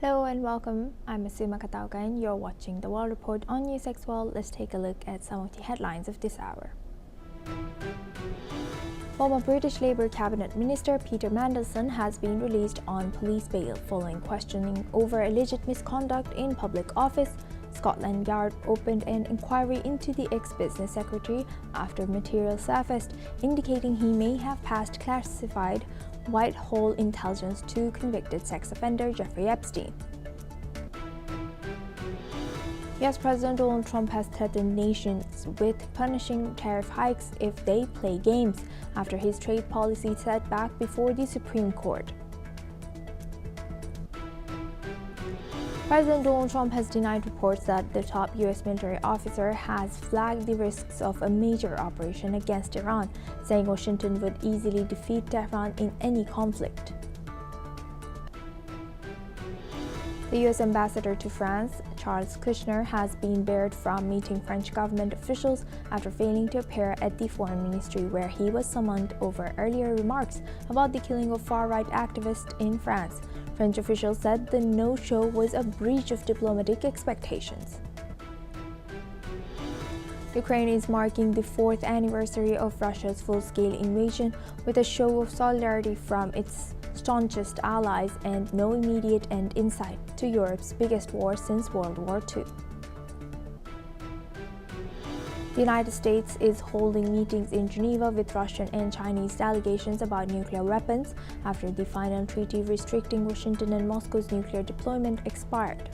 Hello and welcome. I'm Asuma Katauka and you're watching the World Report on NewsX World. Let's take a look at some of the headlines of this hour. Former British Labour Cabinet Minister Peter Mandelson has been released on police bail following questioning over alleged misconduct in public office. Scotland Yard opened an inquiry into the ex-business secretary after material surfaced indicating he may have passed classified Whitehall intelligence to convicted sex offender Jeffrey Epstein. US President Donald Trump has threatened nations with punishing tariff hikes if they play games after his trade policy setback before the Supreme Court. President Donald Trump has denied reports that the top U.S. military officer has flagged the risks of a major operation against Iran, saying Washington would easily defeat Tehran in any conflict. The U.S. ambassador to France, Charles Kushner, has been barred from meeting French government officials after failing to appear at the foreign ministry where he was summoned over earlier remarks about the killing of far-right activists in France. French officials said the no-show was a breach of diplomatic expectations. Ukraine is marking the 4th anniversary of Russia's full-scale invasion with a show of solidarity from its staunchest allies and no immediate end in sight to Europe's biggest war since World War II. The United States is holding meetings in Geneva with Russian and Chinese delegations about nuclear weapons after the final treaty restricting Washington and Moscow's nuclear deployment expired.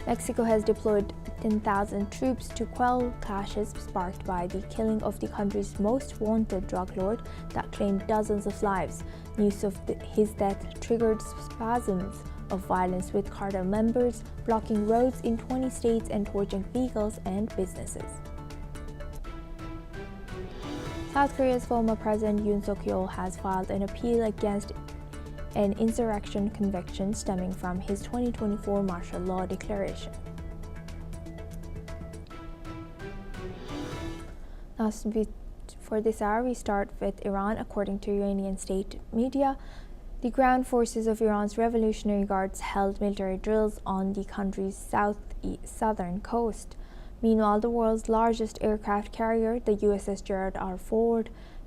Mexico has deployed 10,000 troops to quell clashes sparked by the killing of the country's most wanted drug lord that claimed dozens of lives. News of his death triggered spasms of violence with cartel members blocking roads in 20 states and torching vehicles and businesses. South Korea's former President Yoon Suk-yeol has filed an appeal against an insurrection conviction stemming from his 2024 martial law declaration. Now, for this hour, we start with Iran. According to Iranian state media, the ground forces of Iran's Revolutionary Guards held military drills on the country's southern coast. Meanwhile, the world's largest aircraft carrier, the USS Gerald,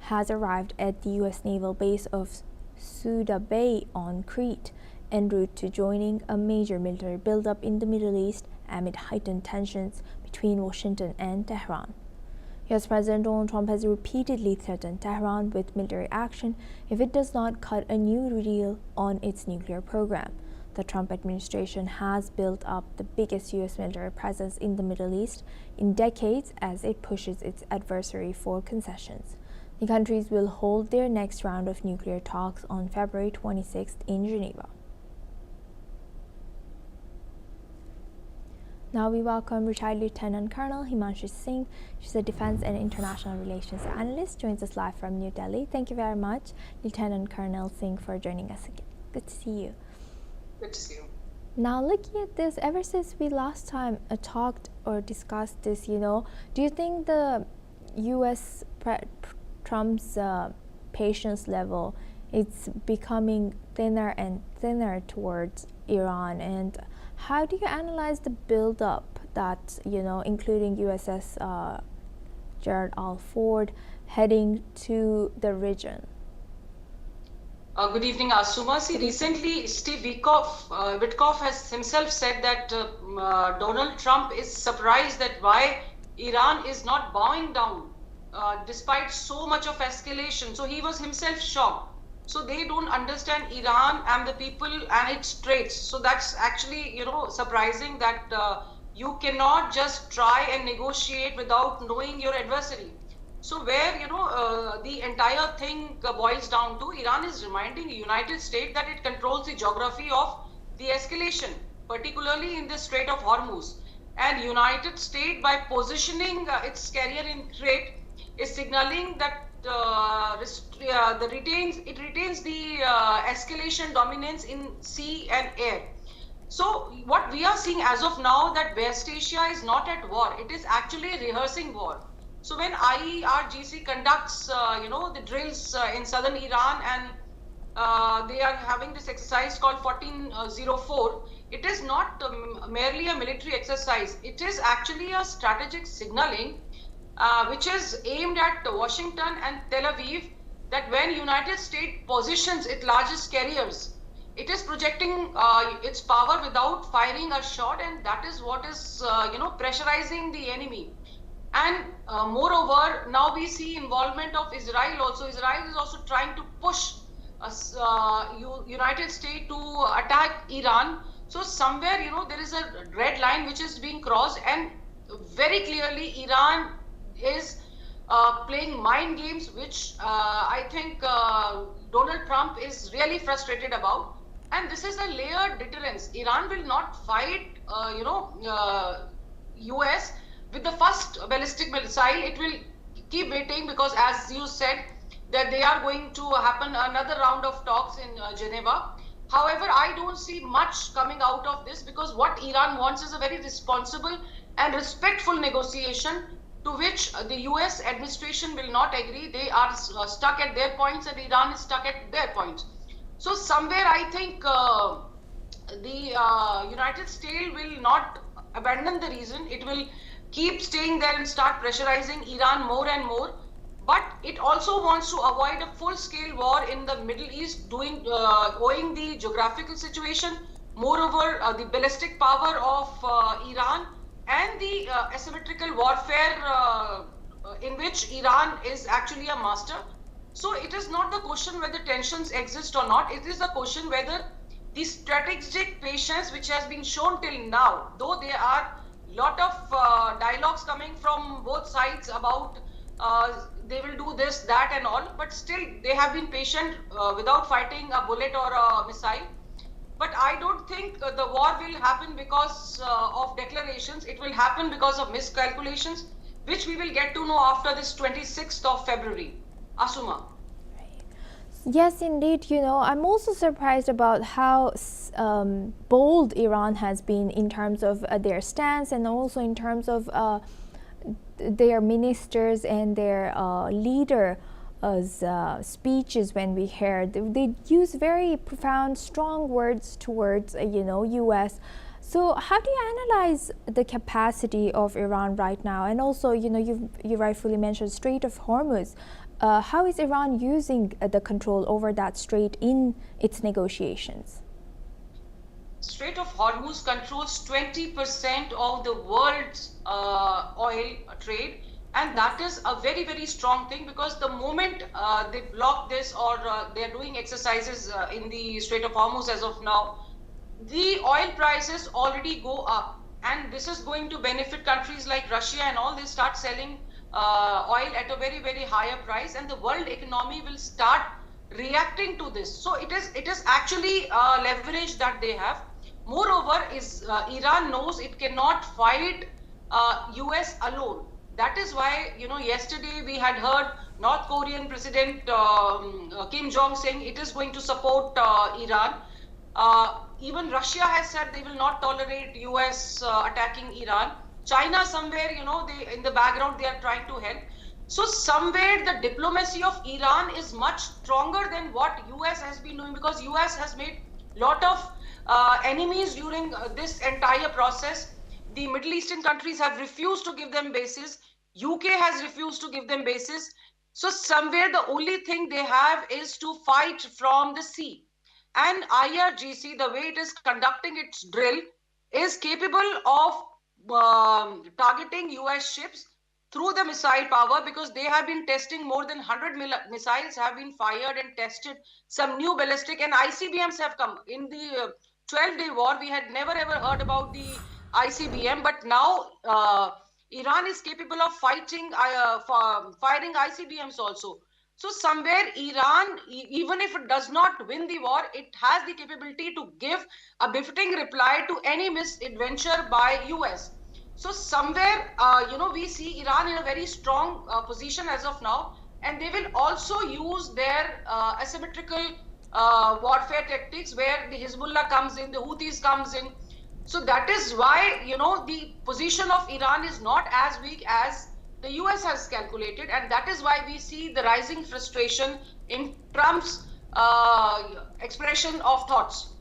has arrived at the U.S. naval base of Souda Bay on Crete, en route to joining a major military buildup in the Middle East amid heightened tensions between Washington and Tehran. U.S. President Donald Trump has repeatedly threatened Tehran with military action if it does not cut a new deal on its nuclear program. The Trump administration has built up the biggest U.S. military presence in the Middle East in decades as it pushes its adversary for concessions. The countries will hold their next round of nuclear talks on February 26th in Geneva. Now we welcome retired Lieutenant Colonel Himanshu Singh. She's a Defense and International Relations Analyst, joins us live from New Delhi. Thank you very much, Lieutenant Colonel Singh, for joining us again. Good to see you. Good to see you. Now, looking at this, ever since we last time talked or discussed this, do you think the U.S. Trump's patience level is becoming thinner and thinner towards Iran? And how do you analyze the build-up that, including USS Gerald heading to the region? Good evening, Asuma. See, recently Steve Witkoff has himself said that Donald Trump is surprised that why Iran is not bowing down despite so much of escalation. So he was himself shocked. So they don't understand Iran and the people and its traits. So that's actually, surprising that you cannot just try and negotiate without knowing your adversary. So where, the entire thing boils down to, Iran is reminding the United States that it controls the geography of the escalation, particularly in the Strait of Hormuz. And United States, by positioning its carrier in Crete, is signaling that it retains the escalation dominance in sea and air. So what we are seeing as of now, that West Asia is not at war, it is actually rehearsing war. So when IRGC conducts, the drills in southern Iran and they are having this exercise called 1404. It is not merely a military exercise. It is actually a strategic signaling which is aimed at Washington and Tel Aviv, that when United States positions its largest carriers, it is projecting its power without firing a shot, and that is what is pressurizing the enemy. And moreover, now we see involvement of Israel also. Israel is also trying to push United States to attack Iran. So somewhere, there is a red line which is being crossed, and very clearly Iran is playing mind games, which I think Donald Trump is really frustrated about. And this is a layered deterrence. Iran will not fight, US with the first ballistic missile. It will keep waiting, because as you said, that they are going to happen another round of talks in Geneva. However, I don't see much coming out of this, because what Iran wants is a very responsible and respectful negotiation, to which the US administration will not agree. They are stuck at their points, and Iran is stuck at their points. So somewhere I think the United States will not abandon the region. It will keep staying there and start pressurizing Iran more and more. But it also wants to avoid a full-scale war in the Middle East, owing the geographical situation, moreover the ballistic power of Iran, and the asymmetrical warfare in which Iran is actually a master. So it is not the question whether tensions exist or not. It is the question whether the strategic patience which has been shown till now, though there are lot of dialogues coming from both sides about they will do this, that and all, but still they have been patient without fighting a bullet or a missile. But I don't think the war will happen because of declarations. It will happen because of miscalculations, which we will get to know after this 26th of February. Asuma. Yes, indeed. I'm also surprised about how bold Iran has been in terms of their stance, and also in terms of their ministers and their leaders' speeches. When we hear, they use very profound, strong words towards US. So how do you analyze the capacity of Iran right now? And also, you rightfully mentioned Strait of Hormuz. How is Iran using the control over that strait in its negotiations? Strait of Hormuz controls 20% of the world's oil trade, and that is a very, very strong thing, because the moment they block this, or they are doing exercises in the Strait of Hormuz as of now, the oil prices already go up, and this is going to benefit countries like Russia and all. They start selling oil at a very, very higher price, and the world economy will start reacting to this. So it is actually leverage that they have. Moreover, Iran knows it cannot fight US alone. That is why, yesterday we had heard North Korean President Kim Jong saying it is going to support Iran. Even Russia has said they will not tolerate US attacking Iran. China somewhere, in the background, they are trying to help. So somewhere the diplomacy of Iran is much stronger than what US has been doing, because US has made lot of enemies during this entire process. The Middle Eastern countries have refused to give them bases. UK has refused to give them bases. So somewhere the only thing they have is to fight from the sea. And IRGC, the way it is conducting its drill, is capable of targeting US ships through the missile power, because they have been testing more than 100 missiles have been fired and tested. Some new ballistic and ICBMs have come. In the 12-day war, we had never ever heard about the ICBM, but now Iran is capable of firing ICBMs also. So somewhere Iran, even if it does not win the war, it has the capability to give a befitting reply to any misadventure by US. So somewhere, we see Iran in a very strong position as of now, and they will also use their asymmetrical warfare tactics, where the Hezbollah comes in, the Houthis comes in. So that is why, the position of Iran is not as weak as the US has calculated, and that is why we see the rising frustration in Trump's expression of thoughts.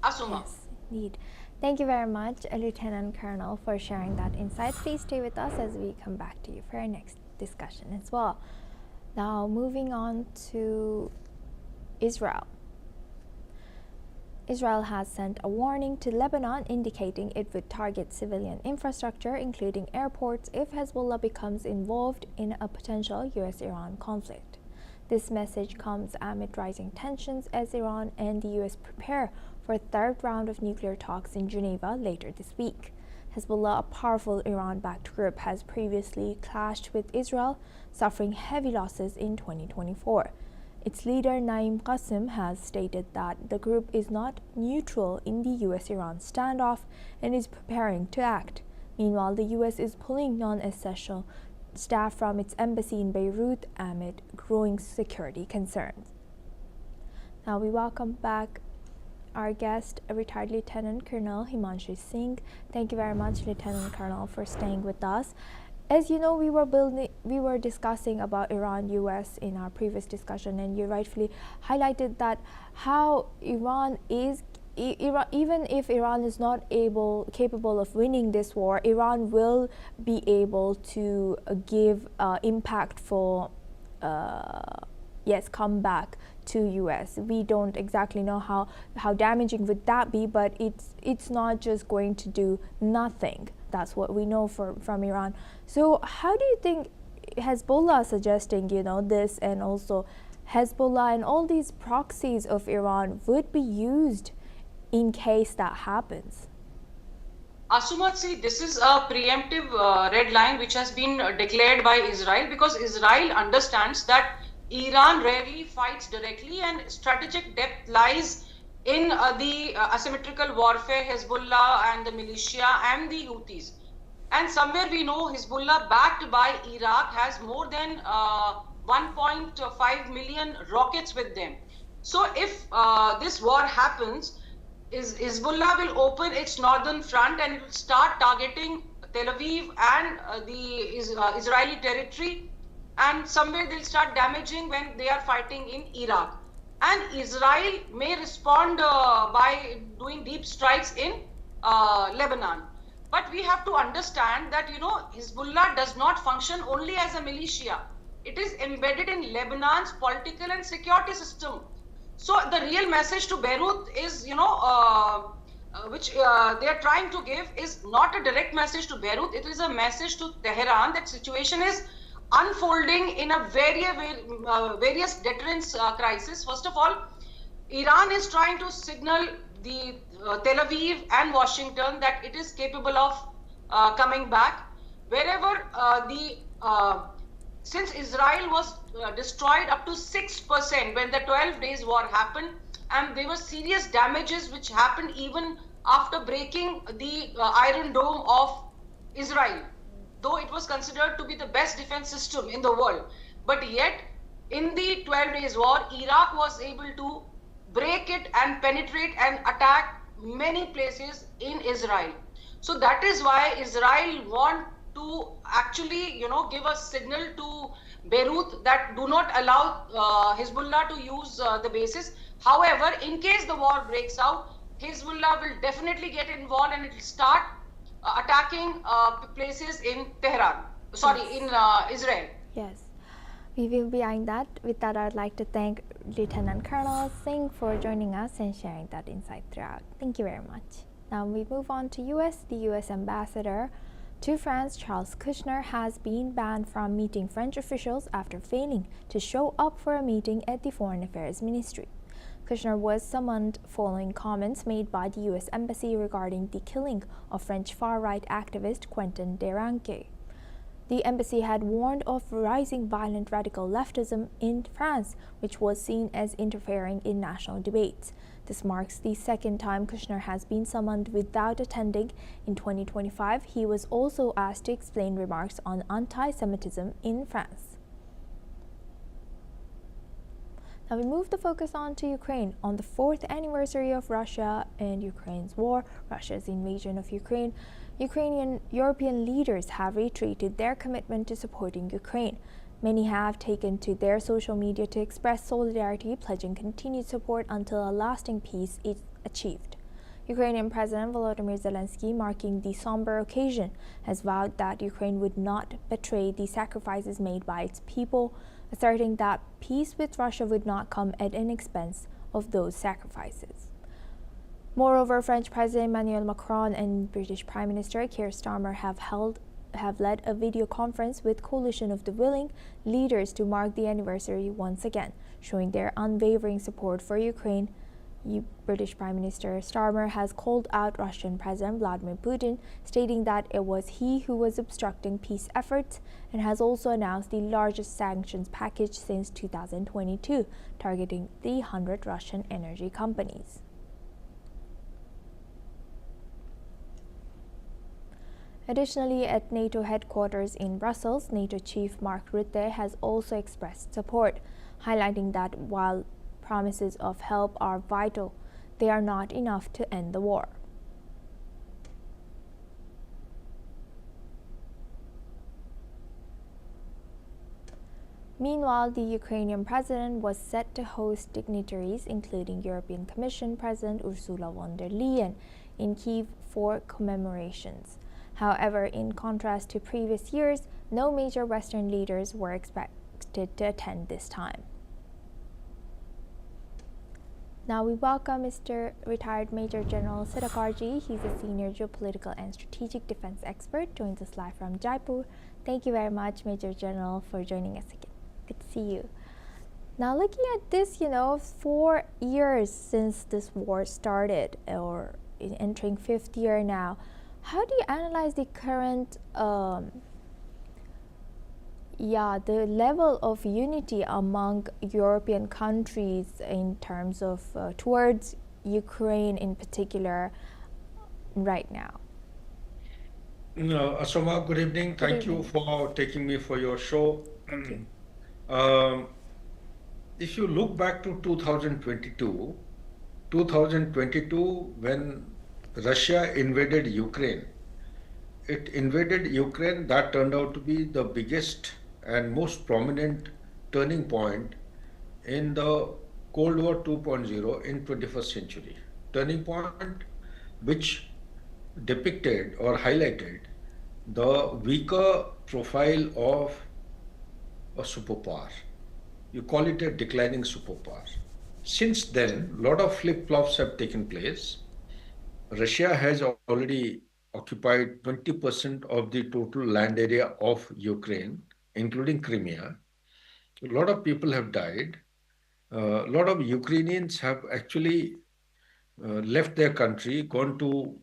Asuma. Yes, indeed. Thank you very much, Lieutenant Colonel, for sharing that insight. Please stay with us as we come back to you for our next discussion as well. Now, moving on to Israel. Israel has sent a warning to Lebanon indicating it would target civilian infrastructure, including airports, if Hezbollah becomes involved in a potential US-Iran conflict. This message comes amid rising tensions as Iran and the US prepare for a third round of nuclear talks in Geneva later this week. Hezbollah, a powerful Iran-backed group, has previously clashed with Israel, suffering heavy losses in 2024. Its leader, Naim Qassem, has stated that the group is not neutral in the US-Iran standoff and is preparing to act. Meanwhile, the US is pulling non-essential staff from its embassy in Beirut amid growing security concerns. Now we welcome back our guest, retired Lieutenant Colonel Himanshu Singh. Thank you very much, Lieutenant Colonel, for staying with us. As you know, we were discussing about Iran-US in our previous discussion, and you rightfully highlighted that how Iran is, even if Iran is not capable of winning this war, Iran will be able to give impactful comeback to US. We don't exactly know how damaging would that be, but it's not just going to do nothing. That's what we know from Iran. So how do you think Hezbollah suggesting, this, and also Hezbollah and all these proxies of Iran would be used in case that happens? Asuma, see, this is a preemptive red line which has been declared by Israel, because Israel understands that Iran rarely fights directly and strategic depth lies in the asymmetrical warfare, Hezbollah and the militia and the Houthis. And somewhere we know Hezbollah, backed by Iraq, has more than 1.5 million rockets with them. So if this war happens, Hezbollah will open its northern front and it will start targeting Tel Aviv and the Israeli territory, and somewhere they'll start damaging when they are fighting in Iraq. And Israel may respond by doing deep strikes in Lebanon. But we have to understand that, Hezbollah does not function only as a militia. It is embedded in Lebanon's political and security system. So the real message to Beirut is, which they are trying to give, is not a direct message to Beirut. It is a message to Tehran that situation is unfolding in a various deterrence crisis. First of all, Iran is trying to signal the Tel Aviv and Washington that it is capable of coming back. Wherever since Israel was destroyed up to 6% when the 12 days war happened, and there were serious damages which happened even after breaking the Iron Dome of Israel, though it was considered to be the best defense system in the world. But yet, in the 12 days war, Iraq was able to break it and penetrate and attack many places in Israel. So that is why Israel want to actually, give a signal to Beirut that do not allow Hezbollah to use the bases. However, in case the war breaks out, Hezbollah will definitely get involved and it will start attacking places in Tehran. Sorry, in Israel. Yes. We will be eyeing that. With that, I'd like to thank Lieutenant Colonel Singh for joining us and sharing that insight throughout. Thank you very much. Now we move on to US. The US ambassador to France, Charles Kushner, has been banned from meeting French officials after failing to show up for a meeting at the Foreign Affairs Ministry. Kushner was summoned following comments made by the US Embassy regarding the killing of French far-right activist Quentin Deranque. The embassy had warned of rising violent radical leftism in France, which was seen as interfering in national debates. This marks the second time Kushner has been summoned without attending. In 2025, he was also asked to explain remarks on anti-Semitism in France. Now we move the focus on to Ukraine. On the 4th anniversary of Russia and Ukraine's war, Russia's invasion of Ukraine, European leaders have reiterated their commitment to supporting Ukraine. Many have taken to their social media to express solidarity, pledging continued support until a lasting peace is achieved. Ukrainian President Volodymyr Zelensky, marking the somber occasion, has vowed that Ukraine would not betray the sacrifices made by its people, asserting that peace with Russia would not come at an expense of those sacrifices. Moreover, French President Emmanuel Macron and British Prime Minister Keir Starmer have led a video conference with Coalition of the Willing leaders to mark the anniversary once again, showing their unwavering support for Ukraine. British Prime Minister Starmer has called out Russian President Vladimir Putin, stating that it was he who was obstructing peace efforts, and has also announced the largest sanctions package since 2022, targeting 300 Russian energy companies. Additionally, at NATO headquarters in Brussels, NATO Chief Mark Rutte has also expressed support, highlighting that while promises of help are vital, they are not enough to end the war. Meanwhile, the Ukrainian president was set to host dignitaries, including European Commission President Ursula von der Leyen, in Kyiv for commemorations. However, in contrast to previous years, no major Western leaders were expected to attend this time. Now we welcome Mr. Retired Major General Souda. He's a senior geopolitical and strategic defense expert, joins us live from Jaipur. Thank you very much, Major General, for joining us again. Good to see you. Now, looking at this, 4 years since this war started, or entering 5th year now, how do you analyze the current the level of unity among European countries in terms of towards Ukraine in particular right now? Asoma, good evening. Thank you for taking me for your show. If you look back to 2022, when Russia invaded Ukraine, that turned out to be the biggest and most prominent turning point in the Cold War 2.0 in 21st century. Turning point which depicted or highlighted the weaker profile of a superpower. You call it a declining superpower. Since then, a lot of flip-flops have taken place. Russia has already occupied 20% of the total land area of Ukraine, including Crimea. A lot of people have died. A lot of Ukrainians have actually left their country, gone to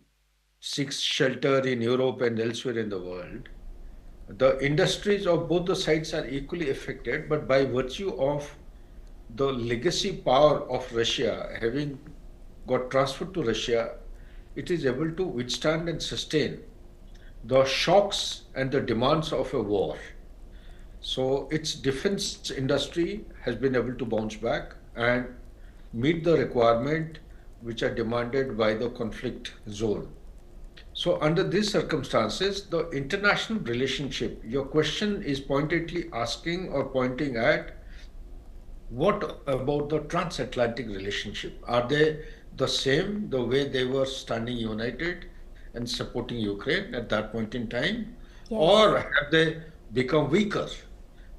seek shelter in Europe and elsewhere in the world. The industries of both the sides are equally affected, but by virtue of the legacy power of Russia having got transferred to Russia, it is able to withstand and sustain the shocks and the demands of a war. So its defense industry has been able to bounce back and meet the requirement which are demanded by the conflict zone. So under these circumstances, the international relationship, your question is pointedly asking or pointing at what about the transatlantic relationship? Are they the same, the way they were standing united and supporting Ukraine at that point in time? Yes. Or have they become weaker?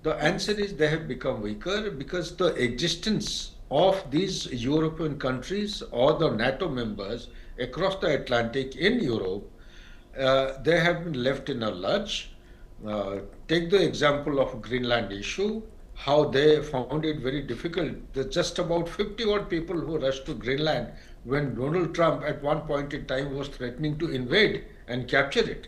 The answer is they have become weaker because the existence of these European countries or the NATO members across the Atlantic in Europe, they have been left in a lurch. Take the example of Greenland issue, how they found it very difficult. There's just about 50 odd people who rushed to Greenland when Donald Trump at one point in time was threatening to invade and capture it.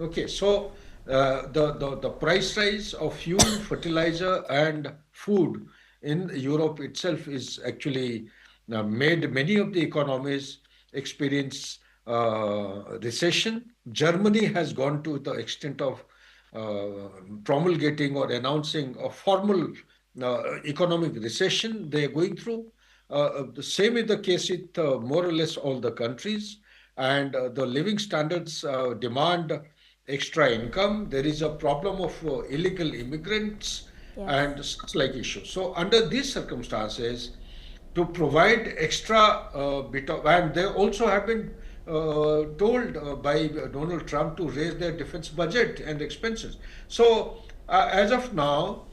Okay, so the price rise of fuel, fertilizer, and food in Europe itself is actually made many of the economies experience recession. Germany has gone to the extent of promulgating or announcing a formal economic recession they are going through. The same is the case with more or less all the countries, and the living standards demand extra income. There is a problem of illegal immigrants, Yes. and such like issues. So under these circumstances, to provide extra bit of, and they also have been told by Donald Trump to raise their defense budget and expenses. So as of now,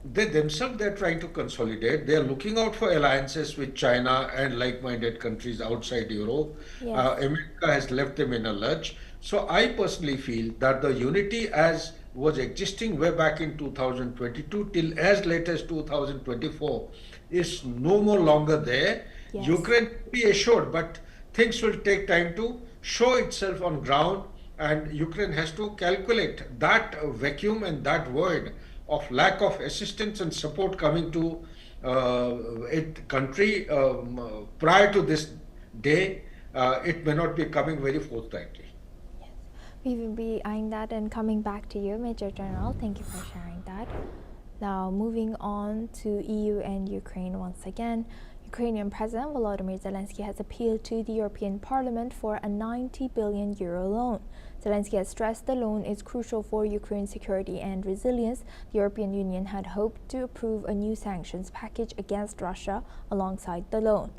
they themselves they're trying to consolidate. They're looking out for alliances with China and like-minded countries outside Europe. Yes. America has left them in a lurch. So I personally feel that the unity as was existing way back in 2022 till as late as 2024 is no more longer there. Yes. Ukraine be assured, but things will take time to show itself on ground, and Ukraine has to calculate that vacuum and that void of lack of assistance and support coming to it country prior to this day. It may not be coming very forthrightly. Yes. We will be eyeing that and coming back to you, Major General. Thank you for sharing that. Now, moving on to EU and Ukraine once again. Ukrainian President Volodymyr Zelensky has appealed to the European Parliament for a 90 billion euro loan. Zelensky has stressed the loan is crucial for Ukraine's security and resilience. The European Union had hoped to approve a new sanctions package against Russia alongside the loan.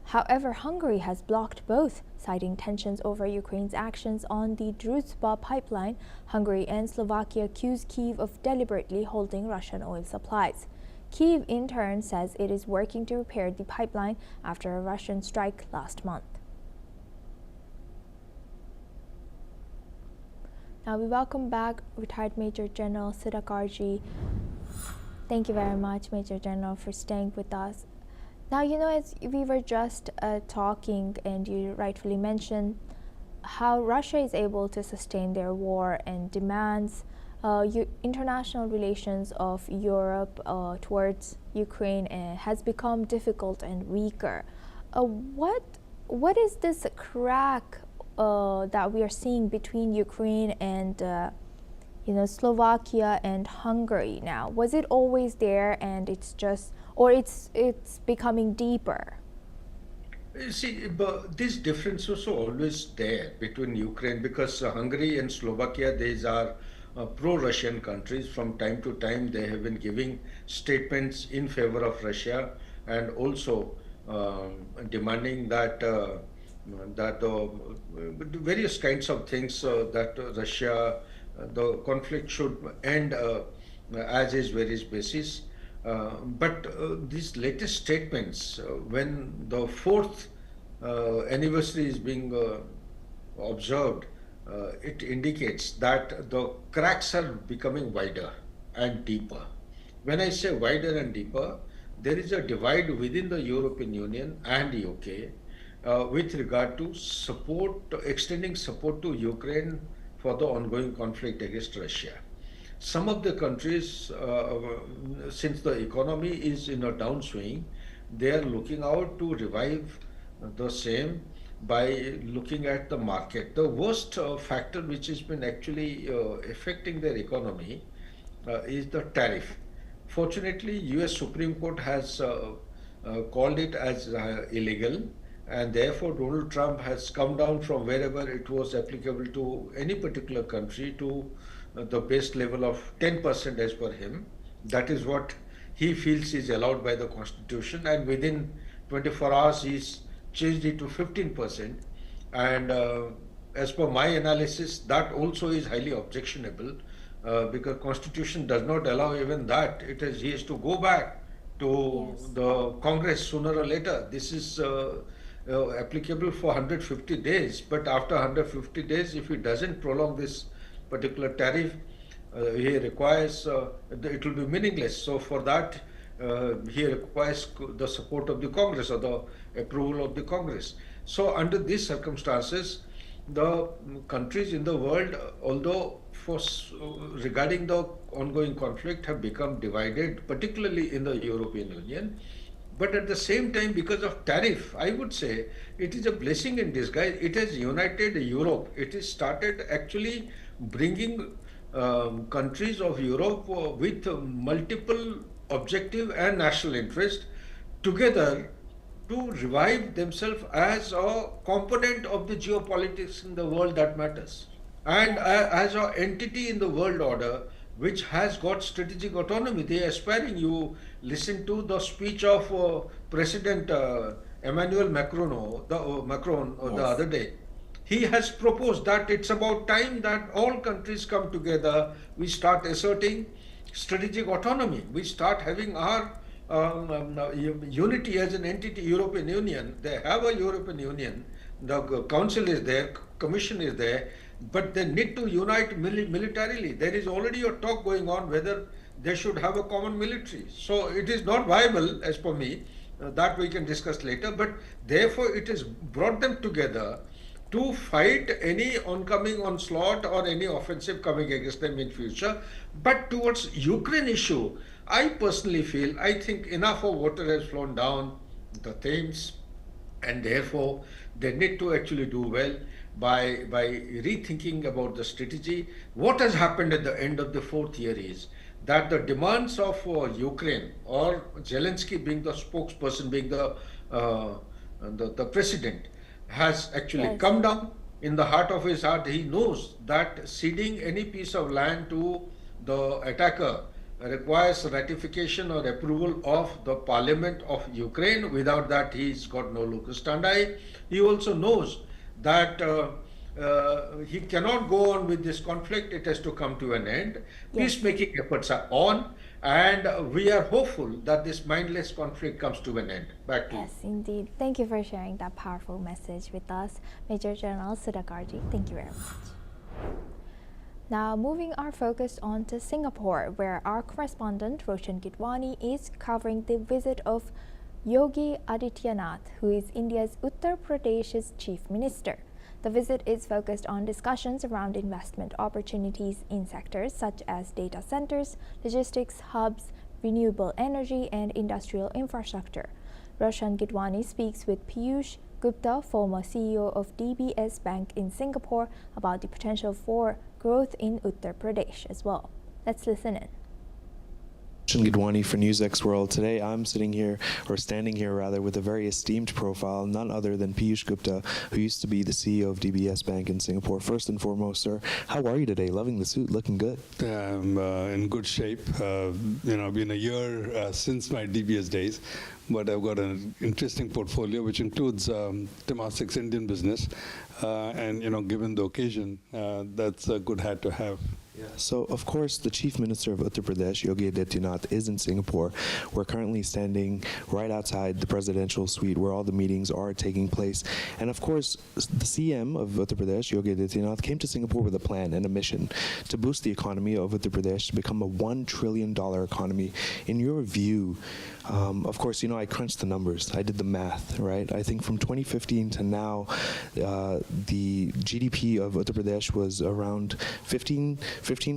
However, Hungary has blocked both, citing tensions over Ukraine's actions on the Druzhba pipeline. Hungary and Slovakia accuse Kyiv of deliberately holding Russian oil supplies. Kyiv, in turn, says it is working to repair the pipeline after a Russian strike last month. Now we welcome back retired Major General Souda. Thank you very much, Major General, for staying with us. Now, as we were just talking, and you rightfully mentioned how Russia is able to sustain their war and demands international relations of Europe towards Ukraine has become difficult and weaker. What is this crack that we are seeing between Ukraine and Slovakia and Hungary now? Was it always there, and it's becoming deeper? You see, but this difference was always there between Ukraine, because Hungary and Slovakia, these are pro-Russian countries. From time to time, they have been giving statements in favor of Russia, and also demanding that various kinds of things that Russia, the conflict should end as is various basis. But these latest statements, when the fourth anniversary is being observed, it indicates that the cracks are becoming wider and deeper. When I say wider and deeper, there is a divide within the European Union and UK with regard to extending support to Ukraine for the ongoing conflict against Russia. Some of the countries, since the economy is in a downswing, they are looking out to revive the same by looking at the market. The worst factor which has been actually affecting their economy is the tariff. Fortunately, US Supreme Court has called it as illegal, and therefore Donald Trump has come down from wherever it was applicable to any particular country to the base level of 10% as per him. That is what he feels is allowed by the Constitution, and within 24 hours he's changed it to 15%. And as per my analysis, that also is highly objectionable because Constitution does not allow even that. He has to go back to Yes. the Congress sooner or later. This is applicable for 150 days, but after 150 days, if he doesn't prolong this particular tariff, he requires, it will be meaningless. So for that, he requires the support of the Congress or the approval of the Congress. So under these circumstances, the countries in the world, although regarding the ongoing conflict, have become divided, particularly in the European Union. But at the same time, because of tariff, I would say it is a blessing in disguise. It has united Europe. It has started actually bringing countries of Europe with multiple objective and national interest together to revive themselves as a component of the geopolitics in the world that matters, and as an entity in the world order which has got strategic autonomy. They are aspiring. You listen to the speech of President Emmanuel Macron, the Yes. other day. He has proposed that it's about time that all countries come together. We start asserting strategic autonomy. We start having our unity as an entity. European Union. They have a European Union. The Council is there. Commission is there. But they need to unite militarily. There is already a talk going on whether they should have a common military. So it is not viable, as per me. That we can discuss later. But therefore, it has brought them together to fight any oncoming onslaught or any offensive coming against them in future. But towards Ukraine issue, I personally feel, I think enough of water has flown down the Thames, and therefore they need to actually do well by rethinking about the strategy. What has happened at the end of the fourth year is that the demands of Ukraine, or Zelensky being the spokesperson, being the president, has actually Yes. come down. In the heart of his heart, he knows that ceding any piece of land to the attacker requires ratification or approval of the parliament of Ukraine. Without that, he's got no locus standi. He also knows that he cannot go on with this conflict. It has to come to an end. Yes. Peacemaking efforts are on, and we are hopeful that this mindless conflict comes to an end. Back to you. Yes, indeed. Thank you for sharing that powerful message with us, Major General Souda. Thank you very much. Now, moving our focus on to Singapore, where our correspondent Roshan Gidwani is covering the visit of Yogi Adityanath, who is India's Uttar Pradesh's chief minister. The visit is focused on discussions around investment opportunities in sectors such as data centers, logistics hubs, renewable energy, and industrial infrastructure. Roshan Gidwani speaks with Piyush Gupta, former CEO of DBS Bank in Singapore, about the potential for growth in Uttar Pradesh as well. Let's listen in. Gidwani for NewsX World. Today I'm standing here with a very esteemed profile, none other than Piyush Gupta, who used to be the CEO of DBS Bank in Singapore. First and foremost, sir, how are you today? Loving the suit, looking good. I'm in good shape. Been a year since my DBS days, but I've got an interesting portfolio which includes Temasek's Indian business, and given the occasion, that's a good hat to have. Yeah. So, of course, the Chief Minister of Uttar Pradesh, Yogi Adityanath, is in Singapore. We're currently standing right outside the presidential suite where all the meetings are taking place. And, of course, the CM of Uttar Pradesh, Yogi Adityanath, came to Singapore with a plan and a mission to boost the economy of Uttar Pradesh to become a $1 trillion economy. In your view, of course, I crunched the numbers. I did the math, right? I think from 2015 to now, the GDP of Uttar Pradesh was around 15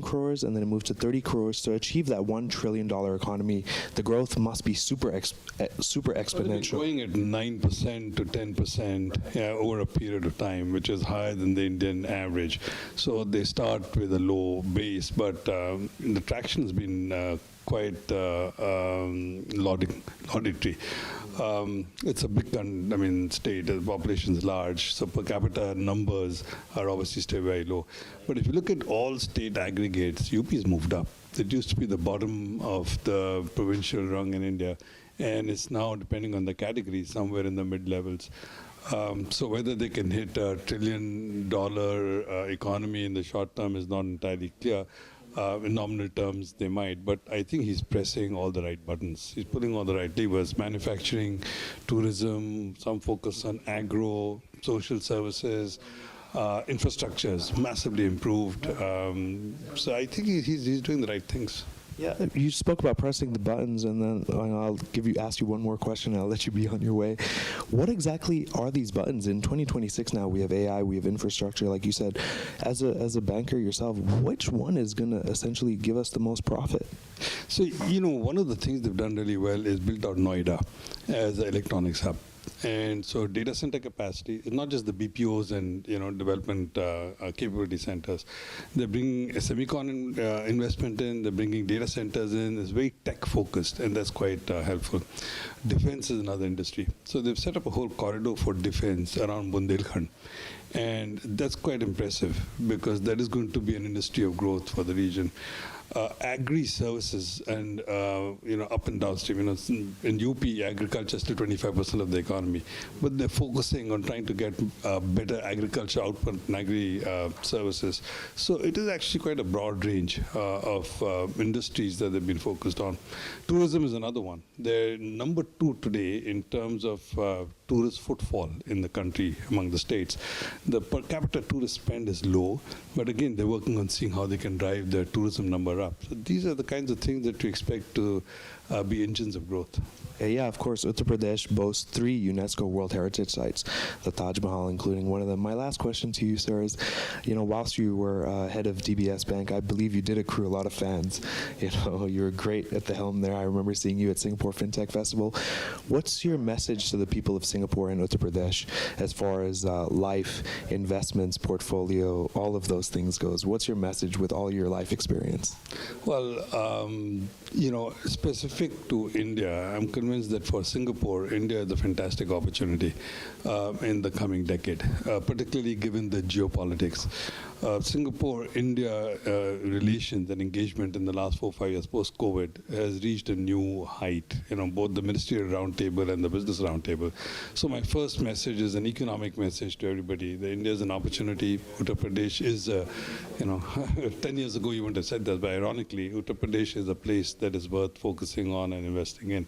crores, and then it moved to 30 crores. To achieve that $1 trillion economy, the growth must be super exponential. Growing at 9% to 10% over a period of time, which is higher than the Indian average. So they start with a low base, but the traction has been quite laudatory. It's a big state. The population is large, so per capita numbers are obviously still very low. But if you look at all state aggregates, UP has moved up. It used to be the bottom of the provincial rung in India, and it's now, depending on the category, somewhere in the mid-levels. So whether they can hit $1 trillion economy in the short term is not entirely clear. In nominal terms, they might, but I think he's pressing all the right buttons. He's pulling all the right levers: manufacturing, tourism, some focus on agro, social services, infrastructure is massively improved. So I think he's doing the right things. Yeah, you spoke about pressing the buttons, and then I'll ask you one more question, and I'll let you be on your way. What exactly are these buttons? In 2026 now, we have AI, we have infrastructure, like you said. As a banker yourself, which one is going to essentially give us the most profit? So, one of the things they've done really well is built out Noida as an electronics hub. And so data center capacity is not just the BPOs and development capability centers. They're bringing a semicon investment in. They're bringing data centers in. It's very tech focused, and that's quite helpful. Defense is another industry. So they've set up a whole corridor for defense around Bundelkhand. And that's quite impressive because that is going to be an industry of growth for the region. agri services and up and downstream. In UP, agriculture is still 25% of the economy, but they're focusing on trying to get better agriculture output and agri services. So it is actually quite a broad range of industries that they've been focused on. Tourism is another one. They're number 2 today in terms of tourist footfall in the country among the states. The per capita tourist spend is low, but again, they're working on seeing how they can drive their tourism number up. So these are the kinds of things that we expect to be engines of growth. Yeah, of course, Uttar Pradesh boasts 3 UNESCO World Heritage Sites, the Taj Mahal including one of them. My last question to you, sir, is, whilst you were head of DBS Bank, I believe you did accrue a lot of fans. You were great at the helm there. I remember seeing you at Singapore FinTech Festival. What's your message to the people of Singapore and Uttar Pradesh as far as life, investments, portfolio, all of those things goes? What's your message with all your life experience? Well, specific to India, I'm convinced that for Singapore, India is a fantastic opportunity in the coming decade, particularly given the geopolitics. Singapore-India relations and engagement in the last 4 or 5 years post-COVID has reached a new height, both the ministerial roundtable and the business roundtable. So my first message is an economic message to everybody. That India is an opportunity. Uttar Pradesh is, 10 years ago you wouldn't have said that, but ironically, Uttar Pradesh is a place that is worth focusing on and investing in.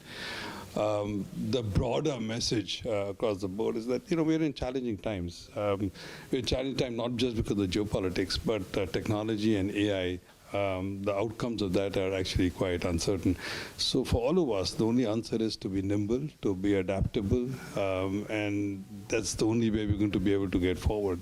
The broader message across the board is that we're in challenging times. We're in challenging times not just because of geopolitics, but technology and AI. The outcomes of that are actually quite uncertain. So for all of us, the only answer is to be nimble, to be adaptable, and that's the only way we're going to be able to get forward.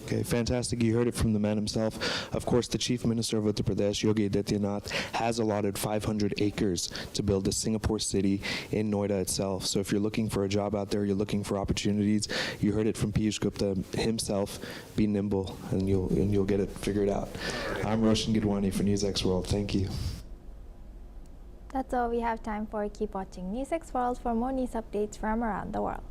Okay, fantastic. You heard it from the man himself. Of course, the Chief Minister of Uttar Pradesh, Yogi Adityanath, has allotted 500 acres to build a Singapore city in Noida itself. So if you're looking for a job out there, you're looking for opportunities, you heard it from Piyush Gupta himself. Be nimble, and you'll get it figured out. I'm Roshan Gidwani for NewsX World. Thank you. That's all we have time for. Keep watching NewsX World for more news updates from around the world.